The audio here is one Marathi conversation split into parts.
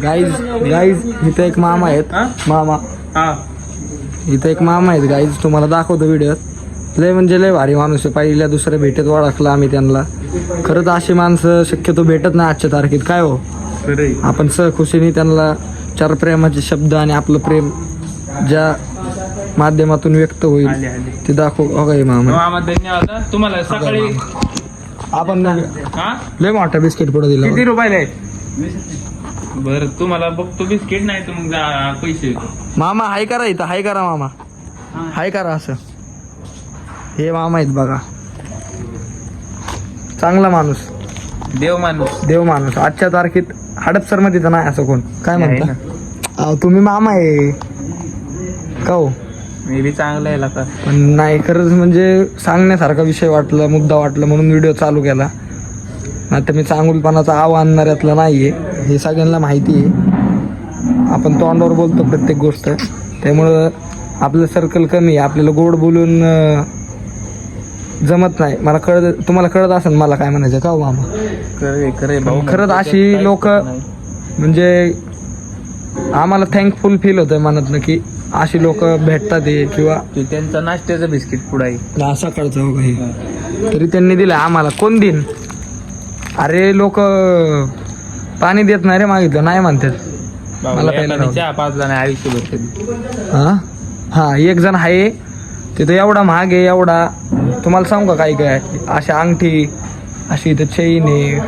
गाईज इथं एक मामा आहेत. मामा इथं एक मामा आहेत गाईज, तुम्हाला दाखवतो व्हिडिओत. लय म्हणजे लय भारी माणूस आहे. पहिल्या दुसऱ्या भेटेत ओळखलं आम्ही त्यांना. खरंच अशी माणसं शक्यतो भेटत नाही आजच्या तारखेत. काय हो, आपण सहखुशीने त्यांना चार प्रेमाचे शब्द आणि आपलं प्रेम ज्या माध्यमातून व्यक्त होईल ते दाखवू. हे मामा धन्यवाद तुम्हाला. सकाळी आपण लय मोठा बिस्किट पुढे दिला. किती रुपयाला आहे? बरं तुम्हाला बघतो बिस्किट नाही तर मग पैसे. मामा हाय करा इथं, हाय करा मामा, हाय करा. असं हे मामा आहेत बघा, चांगला माणूस, देव माणूस. आजच्या तारखेत हडपसर मध्ये तर नाही असं कोण. काय म्हणता तुम्ही मामा आहे का हो? मी बी चांगला आहे का पण नाही, खरंच म्हणजे सांगण्यासारखा विषय वाटला, मुद्दा वाटला म्हणून व्हिडिओ चालू केला. आता मी चांगुलपणाचा आव आणणाऱ्यातला नाहीये, हे सगळ्यांना माहिती आहे. आपण तोंडावर बोलतो प्रत्येक गोष्ट, त्यामुळं आपलं सर्कल कमी आहे. आपल्याला गोड बोलून जमत नाही. मला तुम्हाला कळत असेल मला काय म्हणायचं का हो मामा? खरंच अशी लोक म्हणजे आम्हाला थँकफुल फील होतंय मनातनं की अशी लोक भेटतात हे. किंवा त्यांचा नाश्त्याचं बिस्किट पुढे सकाळचं हो काही तरी त्यांनी दिलं आम्हाला. कोण दिन? अरे लोक पाणी देत नाही रे, मागितलं नाही म्हणतात. मला चहा 5 जण आयुष्य भेटते. हा एक जण आहे तिथं, एवढा महाग आहे एवढा. तुम्हाला सांगू का काय काय, अशा अंगठी, अशी इथं चेन आहे,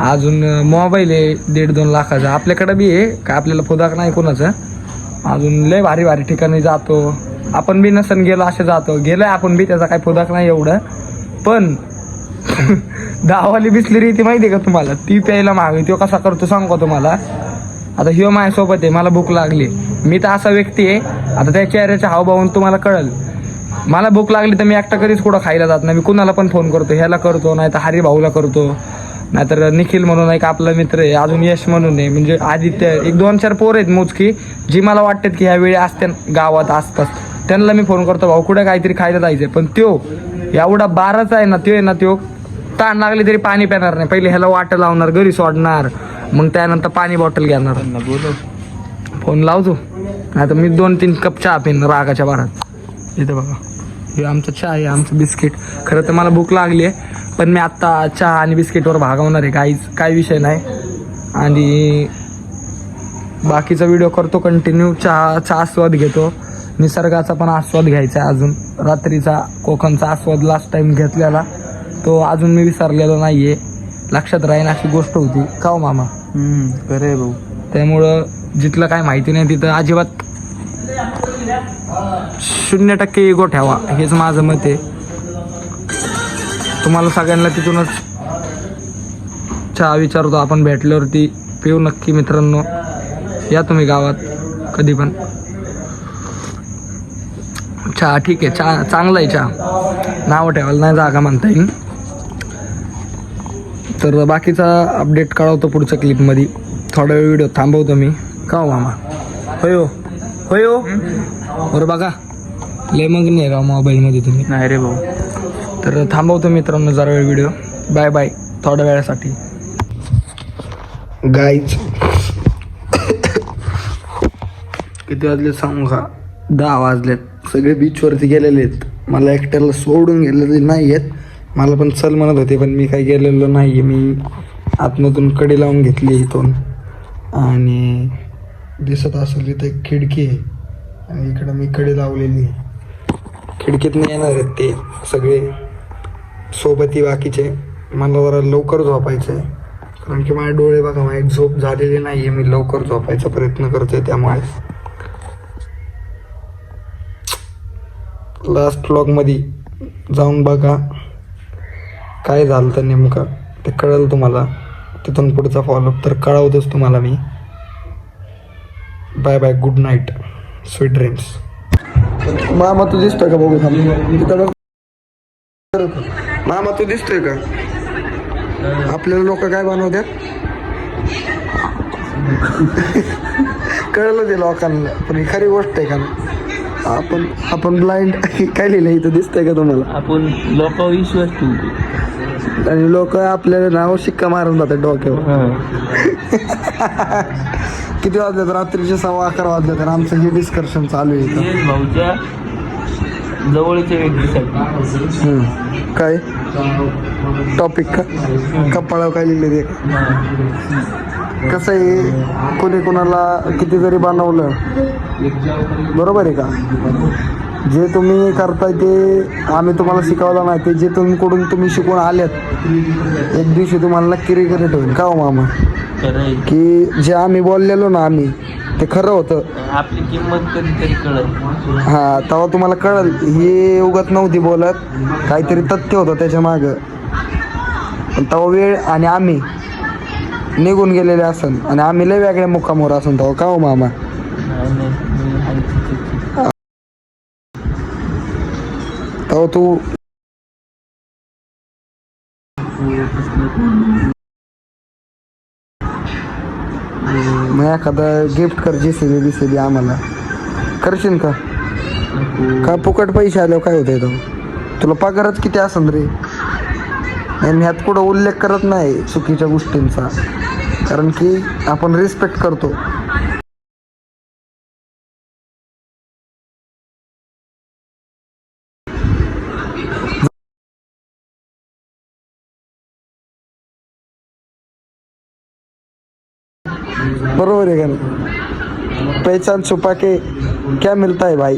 अजून मोबाईल आहे 1.5-2 लाखाचा. आपल्याकडं बी आहे का, आपल्याला फुदाक नाही कोणाचं. अजून लय भारी भारी ठिकाणी जातो आपण बी. नसन गेलो असे जातो, गेलोय आपण बी, त्याचा काय फुदाक नाही एवढं. पण 10 वाली बिसलेरी ती माहिती आहे का तुम्हाला, ती प्यायला मागे तो कसा करतो सांगू का तुम्हाला. आता ह्यो माझ्यासोबत आहे, मला भूक लागली, मी तर असा व्यक्ती आहे, आता त्या चेहऱ्याच्या हावभावून तुम्हाला कळल. मला भूक लागली तर मी एकटा कधीच कुठं खायला जात नाही. मी कुणाला पण फोन करतो, ह्याला करतो, नाही तर हरी भाऊला करतो, नाहीतर निखिल म्हणून एक आपला मित्र आहे, अजून यश म्हणून आहे, म्हणजे आदित्य, 1-2-4 पोर आहेत मोजकी जी मला वाटतात की ह्या वेळी असते गावात आसपास, त्यांना मी फोन करतो, भाऊ कुठे काहीतरी खायला जायचंय. पण त्यो एवढा 12चा आहे ना, त्यो आहे ना, त्यो ताण लागली तरी पाणी पिणार नाही. पहिले ह्याला वाट लावणार, घरी सोडणार, मग त्यानंतर पाणी बॉटल घेणार. फोन लावतो, नाही तर मी 2-3 कप चहा पिन रागाच्या बारात. इथं बघा, हे आमचं चहा आहे, आमचं बिस्किट. खरं तर मला भूक लागली आहे, पण मी आत्ता चहा आणि बिस्किटवर भागवणार आहे. काही विषय नाही. आणि बाकीचा व्हिडिओ करतो कंटिन्यू. चहाचा आस्वाद घेतो, निसर्गाचा पण आस्वाद घ्यायचा आहे. अजून रात्रीचा कोकणचा आस्वाद लास्ट टाइम घेतलेला तो अजून मी विसरलेलो नाहीये, लक्षात राहीन अशी गोष्ट होती का हो मामा? खरंय भाऊ. त्यामुळं जिथलं काय माहिती नाही तिथं अजिबात 0% इगो ठेवा, हेच माझं मत आहे. तुम्हाला सगळ्यांना तिथूनच चहा विचारतो आपण भेटल्यावरती, पिऊ नक्की मित्रांनो. या तुम्ही गावात कधी पण. चहा ठीक आहे, चहा चांगला आहे, चहा नाव ठेवायला नाही जागा म्हणता येईल. तर बाकीचा अपडेट कळवतो पुढच्या क्लिपमध्ये. थोडा वेळ व्हिडिओ थांबवतो मी का हो मामा? होय हो बरं बघा, लय मग नाही का मोबाईलमध्ये तुम्ही? नाही रे भाऊ. तर थांबवतो मित्रांनो जरा वेळ व्हिडिओ. बाय बाय, थोड्या वेळासाठी. गाईज किती वाजले सांगू का? 10 वाजलेत. सगळे बीचवरती गेलेले आहेत, मला एकट्याला सोडून गेलेले नाही आहेत. मला पण चल म्हणत होते, पण मी काही गेलेलो नाही आहे. मी आतमधून कडी लावून घेतली इथून, आणि दिसत असेल इथं एक खिडकी आहे, आणि इकडं मी कडी लावलेली आहे. खिडकीतनं येणार आहेत ते सगळे सोबती बाकीचे. मला जरा लवकर झोपायचं आहे, कारण की माझे डोळे बघा, माझी झोप झालेली नाही आहे. मी लवकर झोपायचा प्रयत्न करतोय, त्यामुळे लास्ट व्लॉगमध्ये जाऊन बघा काय झालं तर नेमकं, ते कळेल तुम्हाला. तिथून पुढचा फॉलोअप तर कळवतोच तुम्हाला मी. Bye bye, good night, sweet dreams. मामा तू दिसतोय का बघू? मामा तू दिसतोय का? आपल्याला लोक काय बनवतात कळलं ते लोकांना, पण ही खरी गोष्ट आहे का? आपण ब्लाइंड काय लिहिलं इथं दिसतंय का तुम्हाला? आपण लोक विश्वास ठेवतो. आणि लोक आपल्याला नाव शिक्का मारून जातात डोक्यावर. किती वाजले? रात्रीचे 11:15 वाजले. तर आमचं हे डिस्कशन चालू आहे इथं. तेच भाऊच्या जवळच्या व्यक्तीसाठी. काय टॉपिक का कपाळावर काय लिहिलं ते? कसं आहे, कोणी कोणाला किती जरी बनवलं, बरोबर आहे का, जे तुम्ही करताय ते आम्ही तुम्हाला शिकवलं नाही, ते जे तुमकडून तुम्ही शिकून आलेत, एक दिवशी तुम्हाला नक्की रिग्रेट होईल. का हो मामा? की जे आम्ही बोललेलो ना आम्ही, ते खरं होतं. आपली किंमत कधीतरी कळत. हां, तेव्हा तुम्हाला कळल ही उगत नव्हती बोलत, काहीतरी तथ्य होतं त्याच्या मागं. पण तेव्हा वेळ आणि आम्ही निघून गेलेले असन आणि आम्ही लय वेगळ्या मुक्कामावर असून तेव्हा. का हो मामा? तेव्हा तू मग एखादं गिफ्ट कर, जेसीबी बीसीबी आम्हाला करशील का? का फुकट पैसे आल्यावर काय होतंय? तुला पगारच किती असन रे? आणि ह्यात कुठं उल्लेख करत नाही चुकीच्या गोष्टींचा, कारण की आपण रिस्पेक्ट करतो. बरोबर आहे का नाही? पहचान छुपा के क्या मिलता है भाई?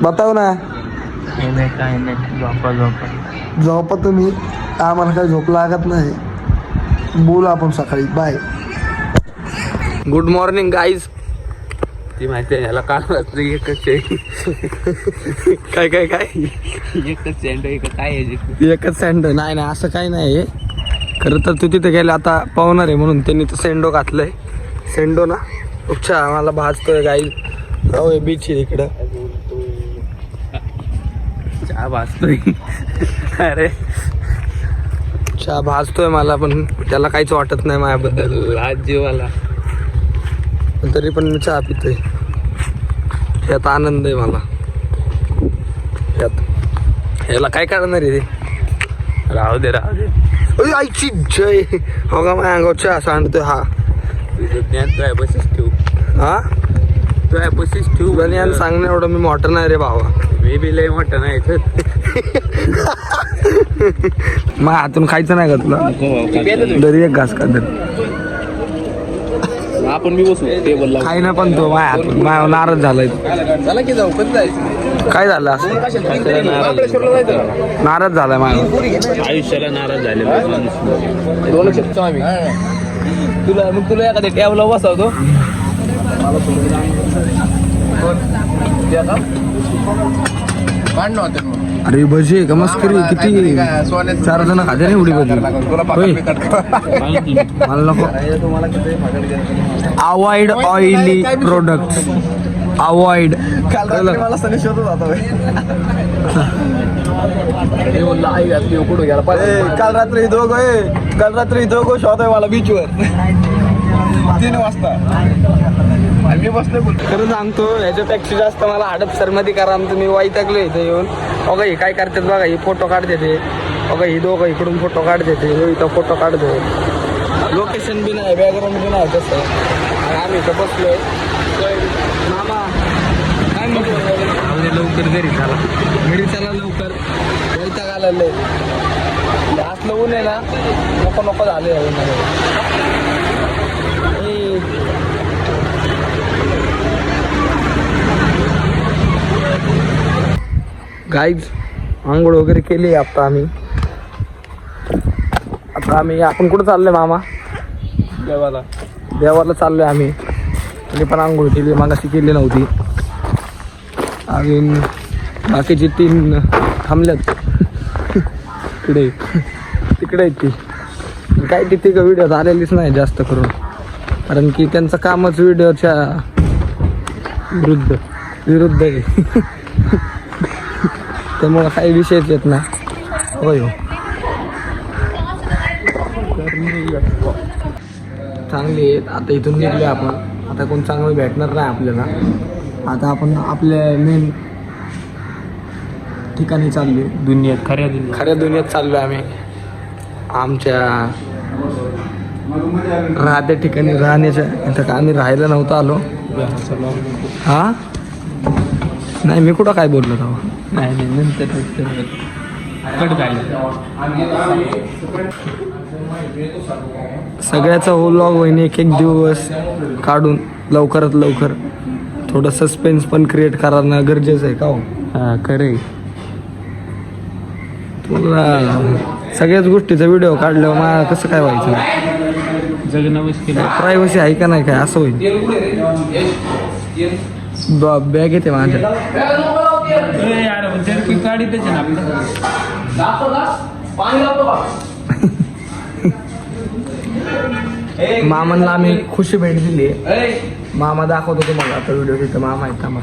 बताओ ना. काय नाही, झोपा. झोपा तुम्ही, आम्हाला काही झोप लागत नाही. बोलू आपण सकाळी. बाय. Good morning guys. ती माहिती आहे याला काल रात्री एकच आहे. काय काय काय एकच सँड एक काय आहे? एकच सँडो? नाही नाही, असं काही नाही. खरं तर तू तिथे गेला आता पावणार आहे म्हणून त्यांनी तो सेंडो घातलंय. सेंडो ना, अच्छा मला भाजतोय गाईज. हो बीच आहे इकडं. चहा भाजतोय. अरे चहा भाजतोय मला, पण त्याला काहीच वाटत नाही माझ्याबद्दल. आज जीवाला पण तरी पण मी चहा पितोय. यात आनंद आहे मला. यात याला काय करणार आहे ते? राहू दे. अय आईची जय. हो का, माझ्या अंगावर चहा सांडतोय हा. तुझं ज्ञान तुझ्या बशीच ठेवू. हा, तुझ्या बशीच ठेवू. ज्ञान सांगणं एवढं मी मोठं नाही रे भावा. मी बी लय मोठं नाही. मग हातून खायचं नाही का तुला? दरी एक घास का तरी आपण मी बसू टेबलला. खाई ना, पण तो माझ्या हातून माझ्या नाराज झालाय. चला की जाऊ. कधी जायचं? काय झालं असं? नाराज झालाय माझ्या. आयुष्याला नाराज झाले. तुला एखाद्या टेबला बसवतो. अरे भजी का मस्करी? किती 4 जण खाते ना एवढी भजी? मला नको. Avoid oily product. अवॉइड. काल रात्री दोघं शोध आहे मला बीचवर 3 वाजता. मी बसलो. खरं सांगतो, ह्याच्यापेक्षा जास्त मला हडपसरमध्ये करा. तुम्ही वैतागलो इथं येऊन. बघा हे काय करतात बघा, हे फोटो काढते ते. बघा ही दोघं इकडून फोटो काढते ते, इथं फोटो काढतो. लोकेशन बी नाही, बॅकग्राऊंड बी नाही तसं. आणि आम्ही इथं बसलोय. मामा काय म्हणतो? लवकर घरी चला. घरी चला लवकर. वैताग आलेलं असलं ऊन आहे ना, नको झाले. गाईज आंघोळ वगैरे केली आता आम्ही. आपण कुठं चाललोय मामा? देवाला चाललोय आम्ही. मी पण आंघोळ केली, मागाशी केली नव्हती. अजून बाकीची 3 थांबल्यात. तिकडे आहेत ती. काय तिथे का व्हिडिओ आलेलीच नाही जास्त करून, कारण की त्यांचं कामच व्हिडिओच्या विरुद्ध आहे. त्यामुळं काही विषयच येत नाही. होय हो, चांगली आहेत. आता इथून निघले आपण. आता कोण चांगलं भेटणार नाही आपल्याला. आता आपण आपल्या ठिकाणी चाललोय. दुनियेत खऱ्या दुनियेत. खऱ्या दुनियेत चाललोय आम्ही. आमच्या राहत्या ठिकाणी राहण्याच्या इथं का आम्ही राहायला नव्हतं आलो. हा नाही मी कुठं काय बोललो तेव्हा. नाही नाही नंतर कट झालं. सगळ्याचा व्लॉग होईन एक एक दिवस काढून लवकरात लवकर. थोडं सस्पेन्स पण क्रिएट करणं गरजेचं आहे का हो. हा खरंय. तुला सगळ्याच गोष्टीचा व्हिडिओ काढल्यावर मला कसं काय व्हायचं. जगणं मुश्किल आहे. प्रायव्हसी आहे का नाही काय असं होईल. बॅग येते माझ्या. अरे यार जर्की गाडी त्याच्या ना मामांना आम्ही खुशी भेट दिली. मामा दाखवतो तुम्हाला आता व्हिडिओ तिथं. मामा आहे थांबा.